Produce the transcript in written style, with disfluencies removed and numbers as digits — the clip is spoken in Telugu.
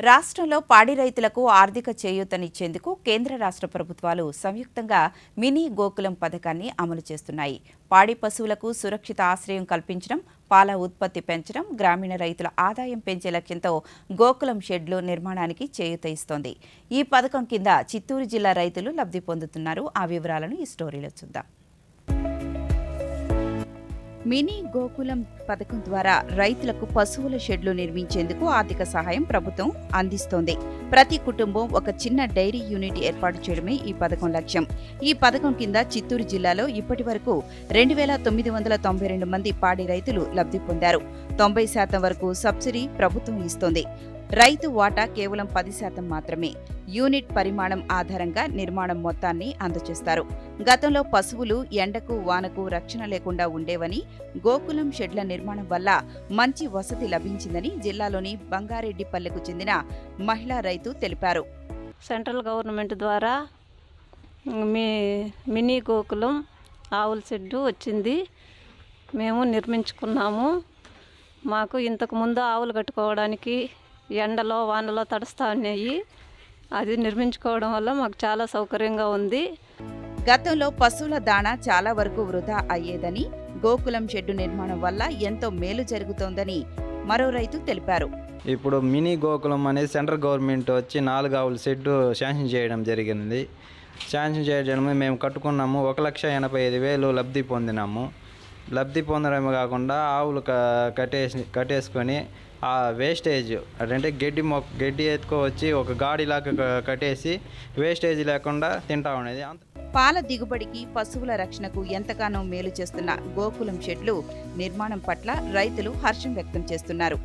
రాష్ట్రంలో పాడి రైతులకు ఆర్థిక చేయూతనిచ్చేందుకు కేంద్ర రాష్ట్ర ప్రభుత్వాలు సంయుక్తంగా మినీ గోకులం పథకాన్ని అమలు చేస్తున్నాయి. పాడి పశువులకు సురక్షిత ఆశ్రయం కల్పించడం, పాల ఉత్పత్తి పెంచడం, గ్రామీణ రైతుల ఆదాయం పెంచే లక్ష్యంతో గోకులం షెడ్లు నిర్మాణానికి చేయూత ఇస్తోంది. ఈ పథకం కింద చిత్తూరు జిల్లా రైతులు లబ్ధి పొందుతున్నారు. ఆ వివరాలను ఈ స్టోరీలో చూద్దాం. మినీ గోకులం పథకం ద్వారా రైతులకు పశువుల షెడ్లు నిర్మించేందుకు ఆర్థిక సహాయం ప్రభుత్వం అందిస్తోంది. ప్రతి కుటుంబం ఒక చిన్న డైరీ యూనిట్ ఏర్పాటు చేయడమే ఈ పథకం లక్ష్యం. ఈ పథకం కింద చిత్తూరు జిల్లాలో ఇప్పటి వరకు 2,992 మంది పాడి రైతులు లబ్ధి పొందారు. 90% వరకు సబ్సిడీ ప్రభుత్వం ఇస్తోంది. రైతు వాటా కేవలం 10% మాత్రమే. యూనిట్ పరిమాణం ఆధారంగా నిర్మాణం మొత్తాన్ని అందజేస్తారు. గతంలో పశువులు ఎండకు వానకు రక్షణ లేకుండా ఉండేవని, గోకులం షెడ్ల నిర్మాణం వల్ల మంచి వసతి లభించిందని జిల్లాలోని బంగారెడ్డిపల్లెకు చెందిన మహిళా రైతు తెలిపారు. సెంట్రల్ గవర్నమెంట్ ద్వారా మినీ గోకులం ఆవుల షెడ్డు వచ్చింది. మేము నిర్మించుకున్నాము. మాకు ఇంతకుముందు ఆవులు కట్టుకోవడానికి ఎండలో వానలో తడుస్తూ ఉన్నాయి. అది నిర్మించుకోవడం వల్ల మాకు చాలా సౌకర్యంగా ఉంది. గతంలో పశువుల దాణా చాలా వరకు వృధా అయ్యేదని, గోకులం షెడ్డు నిర్మాణం వల్ల ఎంతో మేలు జరుగుతోందని మరో రైతు తెలిపారు. ఇప్పుడు మినీ గోకులం అనేది సెంట్రల్ గవర్నమెంట్ వచ్చి 4 ఆవుల షెడ్డు శాంక్షన్ చేయడం జరిగింది. శాంక్షన్ చేయడం మేము కట్టుకున్నాము. 1,85,000 లబ్ధి పొందినాము. లబ్ధి పొందడమే కాకుండా ఆవులు కట్టేసుకొని ఆ వేస్టేజ్ అంటే గడ్డి ఎత్తుకోవచ్చి ఒక గాడిలాగా కట్టేసి వేస్టేజ్ లేకుండా తింటా ఉండేది. పాల దిగుబడికి, పశువుల రక్షణకు ఎంతగానో మేలు చేస్తున్న గోకులం షెడ్లు నిర్మాణం పట్ల రైతులు హర్షం వ్యక్తం చేస్తున్నారు.